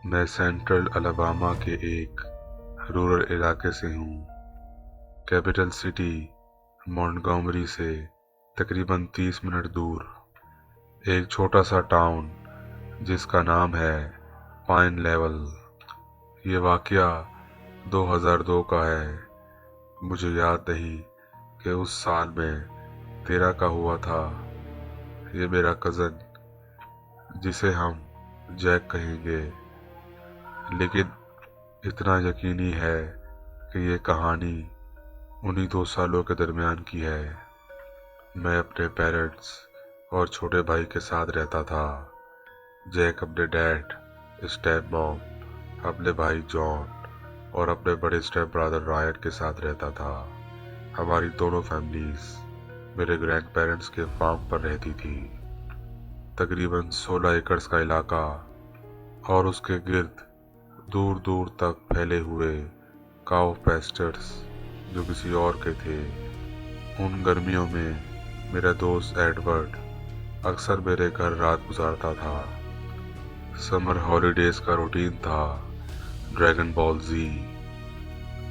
मैं central Alabama के एक रूरल इलाके से हूँ। कैपिटल सिटी मॉन्टगोमरी से तकरीबन 30 मिनट दूर एक छोटा सा टाउन जिसका नाम है पाइन लेवल। ये वाकया 2002 का है। मुझे याद नहीं कि उस साल में 13 का हुआ था। ये मेरा कज़न, जिसे हम जैक कहेंगे, लेकिन इतना यकीनी है कि ये कहानी उन्हीं 2 सालों के दरमियान की है। मैं अपने पेरेंट्स और छोटे भाई के साथ रहता था। जैक अपने डैड, स्टेप मॉम, अपने भाई जॉन और अपने बड़े स्टेप ब्रदर रायन के साथ रहता था। हमारी दोनों फैमिलीज मेरे ग्रैंड पेरेंट्स के फार्म पर रहती थी। तकरीबन 16 एकड़ का इलाका और उसके गिर्द दूर दूर तक फैले हुए काउ पेस्टर्स जो किसी और के थे। उन गर्मियों में मेरा दोस्त एडवर्ड अक्सर मेरे घर रात गुजारता था। समर हॉलीडेज का रूटीन था ड्रैगन बॉल जी,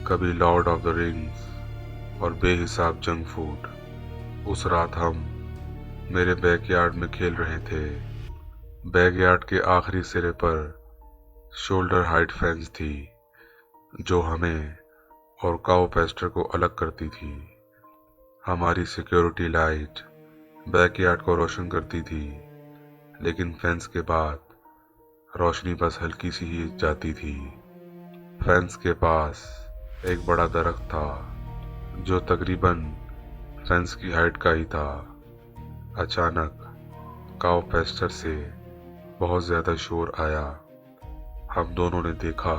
कभी लॉर्ड ऑफ द रिंग्स और बेहिसाब जंक फूड। उस रात हम मेरे बैकयार्ड में खेल रहे थे। बैकयार्ड के आखिरी सिरे पर शोल्डर हाइट फेंस थी जो हमें और काउ पेस्टर को अलग करती थी। हमारी सिक्योरिटी लाइट बैकयार्ड को रोशन करती थी, लेकिन फेंस के बाद रोशनी बस हल्की सी ही जाती थी। फेंस के पास एक बड़ा दरख्त था जो तकरीबन फेंस की हाइट का ही था। अचानक काउ पेस्टर से बहुत ज्यादा शोर आया। हम दोनों ने देखा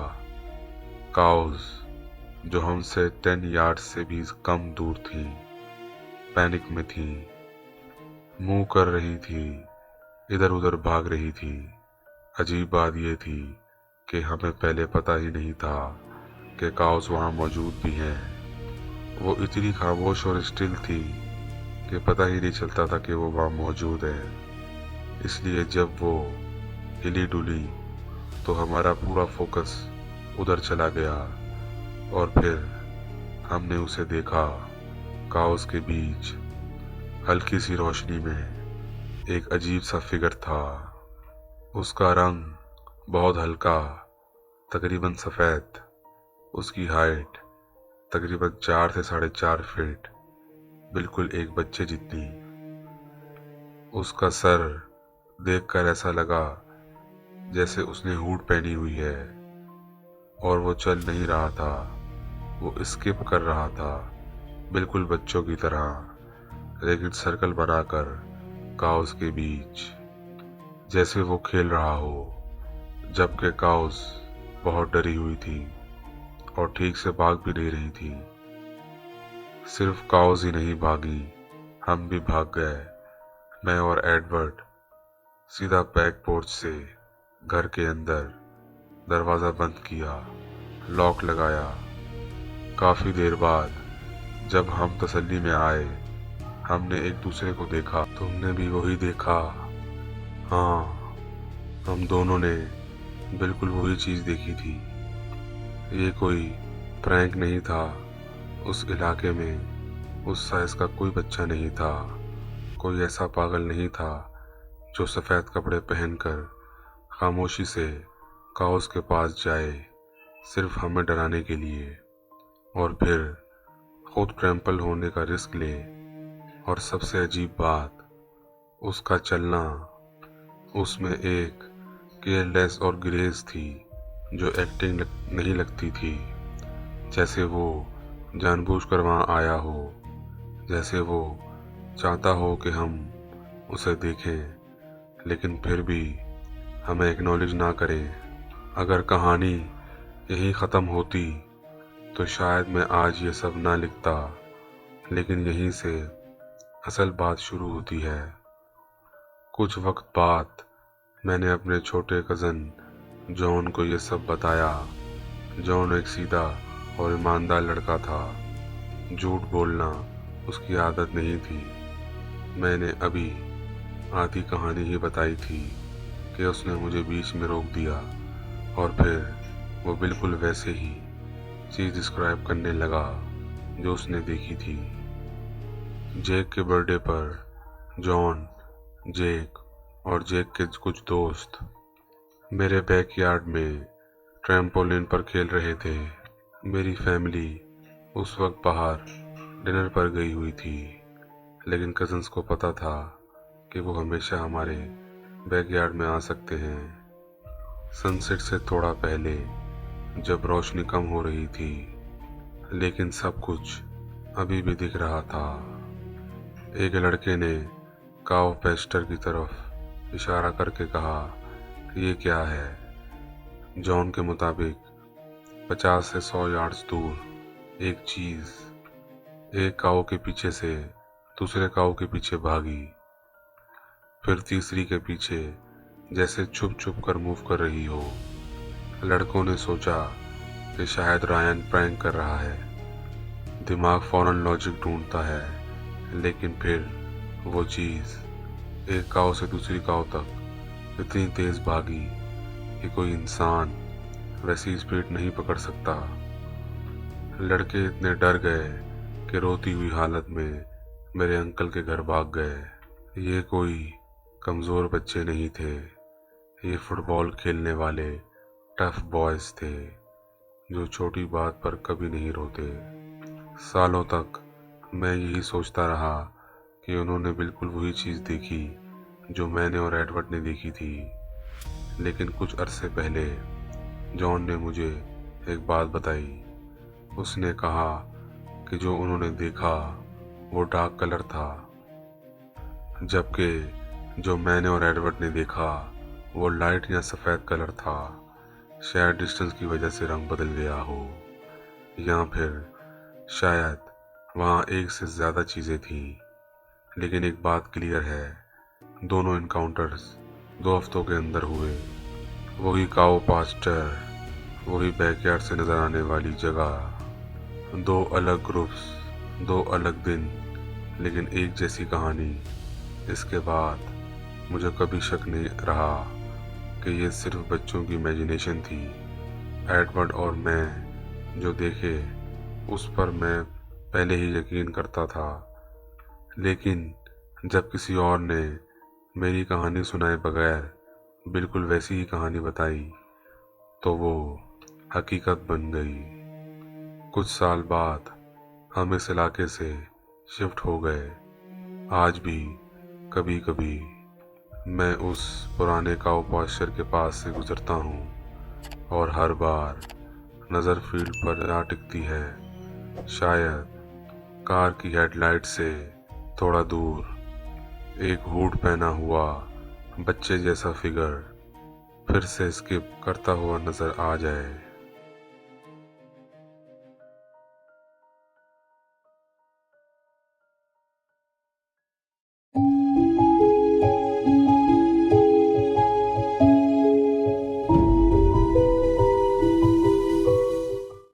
काउज जो हमसे 10 यार्ड से भी कम दूर थी, पैनिक में थी, मुंह कर रही थी, इधर उधर भाग रही थी। अजीब बात यह थी कि हमें पहले पता ही नहीं था कि काउज वहां मौजूद भी हैं। वो इतनी खामोश और स्टिल थी कि पता ही नहीं चलता था कि वो वहां मौजूद है। इसलिए जब वो हिली डुली तो हमारा पूरा फोकस उधर चला गया और फिर हमने उसे देखा। काउस के बीच हल्की सी रोशनी में एक अजीब सा फिगर था। उसका रंग बहुत हल्का, तकरीबन सफ़ेद। उसकी हाइट तकरीबन 4 से 4.5 फीट, बिल्कुल एक बच्चे जितनी। उसका सर देखकर ऐसा लगा जैसे उसने हुड पहनी हुई है, और वो चल नहीं रहा था, वो स्किप कर रहा था, बिल्कुल बच्चों की तरह, लेकिन सर्कल बनाकर काउस के बीच, जैसे वो खेल रहा हो। जबकि काउस बहुत डरी हुई थी और ठीक से भाग भी नहीं रही थी। सिर्फ काउस ही नहीं भागी, हम भी भाग गए। मैं और एडवर्ड सीधा बैक पोर्च से घर के अंदर, दरवाज़ा बंद किया, लॉक लगाया। काफ़ी देर बाद जब हम तसल्ली में आए, हमने एक दूसरे को देखा। तुमने भी वही देखा? हाँ, हम दोनों ने बिल्कुल वही चीज़ देखी थी। ये कोई प्रैंक नहीं था। उस इलाके में उस साइज का कोई बच्चा नहीं था। कोई ऐसा पागल नहीं था जो सफ़ेद कपड़े पहनकर खामोशी से काउस के पास जाए, सिर्फ हमें डराने के लिए, और फिर खुद ट्रैम्पल होने का रिस्क ले। और सबसे अजीब बात, उसका चलना, उसमें एक केयरलेस और ग्रेस थी जो एक्टिंग नहीं लगती थी, जैसे वो जानबूझकर वहाँ आया हो, जैसे वो चाहता हो कि हम उसे देखें लेकिन फिर भी हमें एक्नॉलेज ना करें। अगर कहानी यहीं ख़त्म होती तो शायद मैं आज ये सब ना लिखता, लेकिन यहीं से असल बात शुरू होती है। कुछ वक्त बाद मैंने अपने छोटे कज़न जॉन को ये सब बताया। जॉन एक सीधा और ईमानदार लड़का था। झूठ बोलना उसकी आदत नहीं थी। मैंने अभी आधी कहानी ही बताई थी कि उसने मुझे बीच में रोक दिया और फिर वो बिल्कुल वैसे ही चीज़ डिस्क्राइब करने लगा जो उसने देखी थी। जेक के बर्थडे पर जॉन, जेक और जेक के कुछ दोस्त मेरे बैकयार्ड में ट्रैम्पोलिन पर खेल रहे थे। मेरी फैमिली उस वक्त बाहर डिनर पर गई हुई थी, लेकिन कज़न्स को पता था कि वो हमेशा हमारे बैकयार्ड में आ सकते हैं। सनसेट से थोड़ा पहले जब रोशनी कम हो रही थी, लेकिन सब कुछ अभी भी दिख रहा था। एक लड़के ने काव पेस्टर की तरफ इशारा करके कहा, ये क्या है? जॉन के मुताबिक 50 से 100 यार्ड्स दूर एक चीज एक काऊ के पीछे से दूसरे काऊ के पीछे भागी, फिर तीसरी के पीछे, जैसे छुप छुप कर मूव कर रही हो। लड़कों ने सोचा कि शायद रायन प्रैंक कर रहा है। दिमाग फौरन लॉजिक ढूंढता है, लेकिन फिर वो चीज एक काऊ से दूसरी काऊ तक इतनी तेज भागी कि कोई इंसान वैसी स्पीड नहीं पकड़ सकता। लड़के इतने डर गए कि रोती हुई हालत में मेरे अंकल के घर भाग गए। ये कोई कमज़ोर बच्चे नहीं थे, ये फुटबॉल खेलने वाले टफ बॉयज़ थे जो छोटी बात पर कभी नहीं रोते। सालों तक मैं यही सोचता रहा कि उन्होंने बिल्कुल वही चीज़ देखी जो मैंने और एडवर्ड ने देखी थी। लेकिन कुछ अरसे पहले जॉन ने मुझे एक बात बताई। उसने कहा कि जो उन्होंने देखा वो डार्क कलर था, जबकि जो मैंने और एडवर्ड ने देखा वो लाइट या सफ़ेद कलर था। शायद डिस्टेंस की वजह से रंग बदल गया हो, या फिर शायद वहाँ एक से ज़्यादा चीज़ें थीं। लेकिन एक बात क्लियर है, दोनों इनकाउंटर्स 2 हफ्तों के अंदर हुए। वही काओ पास्टर, वही बैकयार्ड से नजर आने वाली जगह। 2 अलग ग्रुप्स, 2 अलग दिन, लेकिन एक जैसी कहानी। इसके बाद मुझे कभी शक नहीं रहा कि ये सिर्फ बच्चों की इमेजिनेशन थी। एडवर्ड और मैं जो देखे उस पर मैं पहले ही यकीन करता था, लेकिन जब किसी और ने मेरी कहानी सुनाए बगैर बिल्कुल वैसी ही कहानी बताई तो वो हकीकत बन गई। कुछ साल बाद हम इस इलाके से शिफ्ट हो गए। आज भी कभी कभी मैं उस पुराने काऊ पास्चर के पास से गुजरता हूँ और हर बार नज़र फील्ड पर आ टिकती है। शायद कार की हेडलाइट से थोड़ा दूर एक हुड पहना हुआ बच्चे जैसा फिगर फिर से स्किप करता हुआ नजर आ जाए।